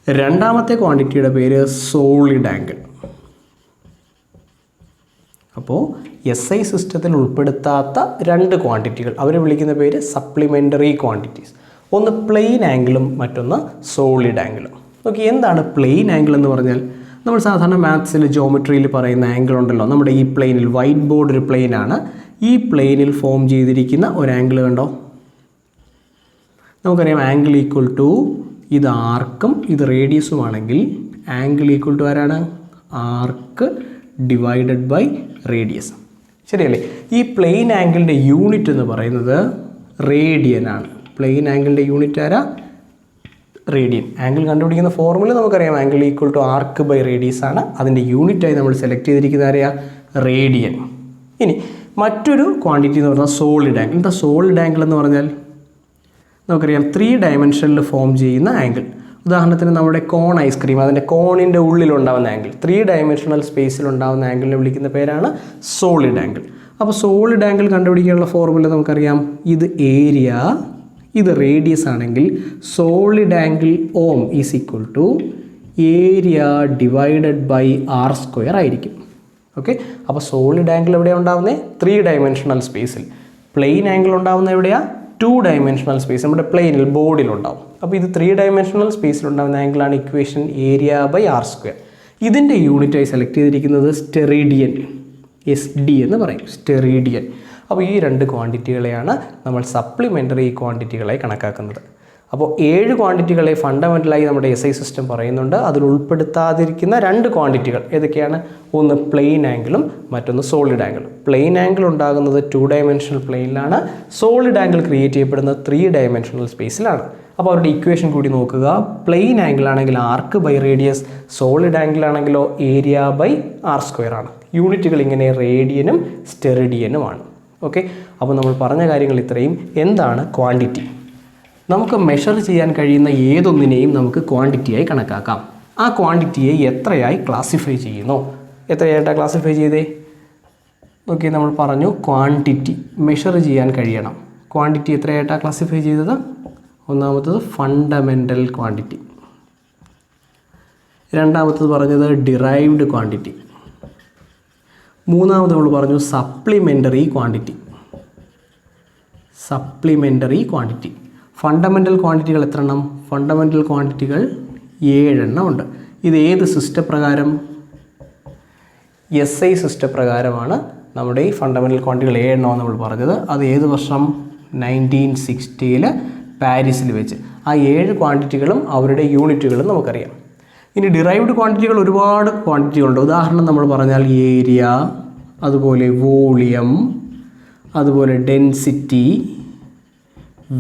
രണ്ടാമത്തെ ക്വാണ്ടിറ്റിയുടെ പേര് സോളിഡ് ആംഗിൾ. അപ്പോൾ SI സിസ്റ്റത്തിൽ ഉൾപ്പെടുത്താത്ത 2 ക്വാണ്ടിറ്റികൾ അവരെ വിളിക്കുന്ന പേര് സപ്ലിമെൻ്ററി ക്വാണ്ടിറ്റീസ്. ഒന്ന് പ്ലെയിൻ ആംഗിളും മറ്റൊന്ന് സോളിഡ് ആംഗിളും. ഓക്കെ, എന്താണ് പ്ലെയിൻ ആംഗിൾ എന്ന് പറഞ്ഞാൽ? നമ്മൾ സാധാരണ മാത്സിൽ ജോമെട്രിയിൽ പറയുന്ന ആംഗിൾ ഉണ്ടല്ലോ. നമ്മുടെ ഈ പ്ലെയിനിൽ, വൈറ്റ് ബോർഡ് ഒരു പ്ലെയിനാണ്. ഈ പ്ലെയിനിൽ ഫോം ചെയ്തിരിക്കുന്ന ഒരു ആംഗിൾ കണ്ടോ? നമുക്കറിയാം ആംഗിൾ ഈക്വൽ ടു ഇത് ആർക്കും ഇത് റേഡിയസുമാണെങ്കിൽ ആംഗിൾ ഈക്വൽ ടു ആരാണ്? Arc divided by radius. ശരിയല്ലേ? ഈ പ്ലെയിൻ ആംഗിളിൻ്റെ യൂണിറ്റ് എന്ന് പറയുന്നത് റേഡിയൻ ആണ്. പ്ലെയിൻ ആംഗിളിൻ്റെ യൂണിറ്റ് ആരാ? റേഡിയൻ. ആംഗിൾ കണ്ടുപിടിക്കുന്ന ഫോർമുല നമുക്കറിയാം. Angle equal to arc by radius ആണ്. അതിൻ്റെ യൂണിറ്റായി നമ്മൾ സെലക്ട് ചെയ്തിരിക്കുന്ന ആരെയാ? റേഡിയൻ. ഇനി മറ്റൊരു ക്വാണ്ടിറ്റി എന്ന് പറഞ്ഞാൽ സോളിഡ് ആംഗിൾ. എന്താ സോളിഡ് ആംഗിൾ എന്ന് പറഞ്ഞാൽ? നമുക്കറിയാം 3 ഡയമെൻഷനിൽ ഫോം ചെയ്യുന്ന ആംഗിൾ. ഉദാഹരണത്തിന് നമ്മുടെ കോൺ ഐസ്ക്രീം, അതിൻ്റെ കോണിൻ്റെ ഉള്ളിലുണ്ടാകുന്ന ആംഗിൾ, 3 ഡയമെൻഷണൽ സ്പേസിലുണ്ടാകുന്ന ആംഗിളിനെ വിളിക്കുന്ന പേരാണ് സോളിഡ് ആംഗിൾ. അപ്പോൾ സോളിഡ് ആംഗിൾ കണ്ടുപിടിക്കാനുള്ള ഫോർമുല നമുക്കറിയാം. ഇത് ഏരിയ, ഇത് റേഡിയസ് ആണെങ്കിൽ സോളിഡ് ആംഗിൾ ഓം is equal to area divided by r² ആയിരിക്കും. ഓക്കെ, അപ്പോൾ സോളിഡ് ആംഗിൾ എവിടെയാണ് ഉണ്ടാകുന്നത്? 3 ഡയമെൻഷണൽ സ്പേസിൽ. പ്ലെയിൻ ആംഗിൾ ഉണ്ടാകുന്ന എവിടെയാണ്? 2 ഡയമെൻഷണൽ സ്പേസ്, നമ്മുടെ പ്ലെയിനിൽ ബോർഡിലുണ്ടാവും. അപ്പോൾ ഇത് 3 ഡയമെൻഷണൽ സ്പേസിലുണ്ടാകുന്ന ആംഗിളാണ് ഇക്വേഷൻ ഏരിയ ബൈ r². ഇതിൻ്റെ യൂണിറ്റായി സെലക്ട് ചെയ്തിരിക്കുന്നത് സ്റ്റെറീഡിയൻ, SD എന്ന് പറയും, സ്റ്റെറീഡിയൻ. അപ്പോൾ ഈ 2 ക്വാണ്ടിറ്റികളെയാണ് നമ്മൾ സപ്ലിമെൻ്ററി ക്വാണ്ടിറ്റികളായി കണക്കാക്കുന്നത്. അപ്പോൾ 7 ക്വാണ്ടിറ്റികളെ ഫണ്ടമെൻ്റലായി നമ്മുടെ SI സിസ്റ്റം പറയുന്നുണ്ട്. അതിൽ ഉൾപ്പെടുത്താതിരിക്കുന്ന 2 ക്വാണ്ടിറ്റികൾ ഏതൊക്കെയാണ്? ഒന്ന് പ്ലെയിൻ ആംഗിളും മറ്റൊന്ന് സോളിഡ് ആംഗിളും. പ്ലെയിൻ ആംഗിൾ ഉണ്ടാകുന്നത് 2 ഡയമെൻഷണൽ പ്ലെയിനിലാണ്. സോളിഡ് ആംഗിൾ ക്രിയേറ്റ് ചെയ്യപ്പെടുന്നത് 3 ഡയമെൻഷണൽ സ്പേസിലാണ്. അപ്പോൾ അവരുടെ ഇക്വേഷൻ കൂടി നോക്കുക. പ്ലെയിൻ ആംഗിൾ ആണെങ്കിൽ arc by radius, solid angle ആണെങ്കിലോ ഏരിയ ബൈ r² ആണ്. യൂണിറ്റുകൾ ഇങ്ങനെ റേഡിയനും സ്റ്റെറിഡിയനുമാണ്. ഓക്കെ, അപ്പോൾ നമ്മൾ പറഞ്ഞ കാര്യങ്ങൾ ഇത്രയും. എന്താണ് ക്വാണ്ടിറ്റി? നമുക്ക് മെഷർ ചെയ്യാൻ കഴിയുന്ന ഏതൊന്നിനെയും നമുക്ക് ക്വാണ്ടിറ്റിയായി കണക്കാക്കാം. ആ ക്വാണ്ടിറ്റിയെ എത്രയായി ക്ലാസിഫൈ ചെയ്യുന്നു? എത്രയായിട്ടാണ് ക്ലാസിഫൈ ചെയ്തേ? ഓക്കെ, നമ്മൾ പറഞ്ഞു ക്വാണ്ടിറ്റി മെഷർ ചെയ്യാൻ കഴിയണം. ക്വാണ്ടിറ്റി എത്രയായിട്ടാണ് ക്ലാസിഫൈ ചെയ്തത്? ഒന്നാമത്തത് ഫണ്ടമെൻ്റൽ ക്വാണ്ടിറ്റി, രണ്ടാമത്തത് പറഞ്ഞത് ഡിറൈവ്ഡ് ക്വാണ്ടിറ്റി, മൂന്നാമത് നമ്മൾ പറഞ്ഞു supplementary quantity. Supplementary quantity. Fundamental ക്വാണ്ടിറ്റികൾ എത്ര എണ്ണം? ഫണ്ടമെൻ്റൽ ക്വാണ്ടിറ്റികൾ 7 എണ്ണം ഉണ്ട്. ഇത് ഏത് സിസ്റ്റപ്രകാരം? SI സിസ്റ്റപ്രകാരമാണ് നമ്മുടെ ഈ ഫണ്ടമെൻ്റൽ ക്വാണ്ടിറ്റികൾ 7 എണ്ണം നമ്മൾ പറഞ്ഞത്. അത് ഏത് വർഷം? 1960 പാരീസിൽ വെച്ച്. ആ 7 ക്വാണ്ടിറ്റികളും അവരുടെ യൂണിറ്റുകളും നമുക്കറിയാം. ഇനി ഡിറൈവ്ഡ് ക്വാണ്ടിറ്റികൾ ഒരുപാട് ക്വാണ്ടിറ്റികളുണ്ട്. ഉദാഹരണം നമ്മൾ പറഞ്ഞാൽ ഏരിയ, അതുപോലെ വോളിയം, അതുപോലെ ഡെൻസിറ്റി,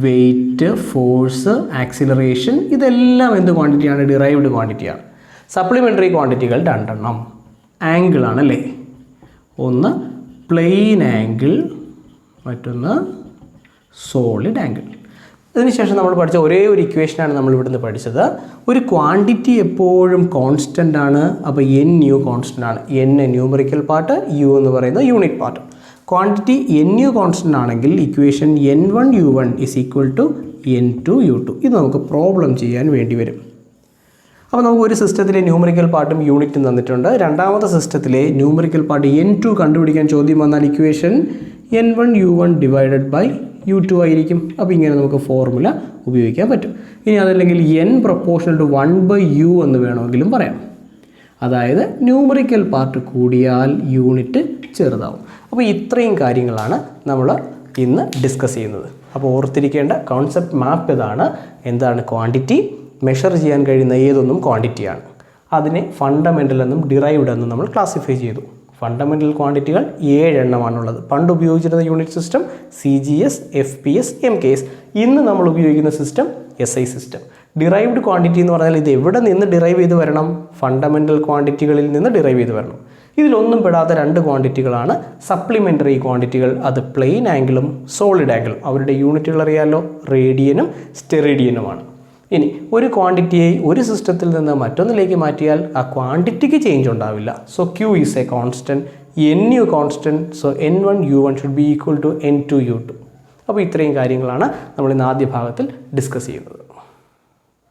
വെയ്റ്റ്, ഫോഴ്സ്, ആക്സിലറേഷൻ, ഇതെല്ലാം എന്ത് ക്വാണ്ടിറ്റിയാണ്? ഡിറൈവ്ഡ് ക്വാണ്ടിറ്റിയാണ്. സപ്ലിമെൻ്ററി ക്വാണ്ടിറ്റികൾ രണ്ടെണ്ണം. ആംഗിളാണല്ലേ, ഒന്ന് പ്ലെയിൻ ആംഗിൾ, മറ്റൊന്ന് സോളിഡ് ആംഗിൾ. അതിനുശേഷം നമ്മൾ പഠിച്ച ഒരേ ഒരു ഇക്വേഷനാണ് നമ്മൾ ഇവിടുന്ന് പഠിച്ചത്. ഒരു ക്വാണ്ടിറ്റി എപ്പോഴും കോൺസ്റ്റൻ്റ് ആണ്. അപ്പോൾ എൻ യു കോൺസ്റ്റൻ്റ് ആണ്. എൻ ന്യൂമറിക്കൽ പാർട്ട്, യു എന്ന് പറയുന്നത് unit part. Quantity N U constant ആണെങ്കിൽ equation n1u1 is equal to n2u2. ഇത് നമുക്ക് പ്രോബ്ലം ചെയ്യാൻ വേണ്ടി വരും. അപ്പോൾ നമുക്ക് ഒരു സിസ്റ്റത്തിലെ ന്യൂമറിക്കൽ പാർട്ടും യൂണിറ്റും തന്നിട്ടുണ്ട്. രണ്ടാമത്തെ സിസ്റ്റത്തിലെ ന്യൂമറിക്കൽ പാർട്ട് n2 കണ്ടുപിടിക്കാൻ ചോദ്യം വന്നാൽ equation n1u1 divided by u2 ആയിരിക്കും. അപ്പോൾ ഇങ്ങനെ നമുക്ക് ഫോർമുല ഉപയോഗിക്കാൻ പറ്റും. ഇനി അതല്ലെങ്കിൽ n പ്രൊപ്പോർഷണൽ ടു 1/u എന്ന് വേണമെങ്കിലും പറയാം. അതായത് ന്യൂമറിക്കൽ പാർട്ട് കൂടിയാൽ യൂണിറ്റ് ചെറുതാവും. അപ്പോൾ ഇത്രയും കാര്യങ്ങളാണ് നമ്മൾ ഇന്ന് ഡിസ്കസ് ചെയ്യുന്നത്. അപ്പോൾ ഓർത്തിരിക്കേണ്ട കോൺസെപ്റ്റ് മാപ്പ് ഇതാണ്. എന്താണ് ക്വാണ്ടിറ്റി? മെഷർ ചെയ്യാൻ കഴിയുന്ന ഏതൊന്നും ക്വാണ്ടിറ്റിയാണ്. അതിനെ ഫണ്ടമെൻ്റൽ എന്നും ഡിറൈവ്ഡ് എന്നും നമ്മൾ ക്ലാസിഫൈ ചെയ്തു. ഫണ്ടമെൻ്റൽ ക്വാണ്ടിറ്റികൾ 7 എണ്ണമാണുള്ളത്. പണ്ട് ഉപയോഗിച്ചിരുന്ന unit system CGS, FPS, MKS. ഇന്ന് നമ്മൾ ഉപയോഗിക്കുന്ന system SI system. Derived quantity എന്ന് പറഞ്ഞാൽ ഇത് എവിടെ നിന്ന് ഡിറൈവ് ചെയ്ത് വരണം? ഫണ്ടമെൻ്റൽ ക്വാണ്ടിറ്റികളിൽ നിന്ന് ഡിറൈവ് ചെയ്ത് വരണം. ഇതിലൊന്നും പെടാത്ത 2 ക്വാണ്ടിറ്റികളാണ് സപ്ലിമെൻ്ററി ക്വാണ്ടിറ്റികൾ. അത് പ്ലെയിൻ ആംഗിളും സോളിഡ് ആംഗിളും. അവരുടെ യൂണിറ്റുകൾ അറിയാലോ, റേഡിയനും സ്റ്റെറിഡിയനുമാണ്. ഇനി ഒരു ക്വാണ്ടിറ്റിയെ ഒരു സിസ്റ്റത്തിൽ നിന്ന് മറ്റൊന്നിലേക്ക് മാറ്റിയാൽ ആ ക്വാണ്ടിറ്റിക്ക് ചേഞ്ച് ഉണ്ടാവില്ല. So Q is a constant, NU constant. So n1u1 should be equal to n2u2. അപ്പോൾ ഇത്രയും കാര്യങ്ങളാണ് നമ്മൾ ഇന്ന് ആദ്യ ഭാഗത്തിൽ ഡിസ്കസ് ചെയ്യുന്നത്.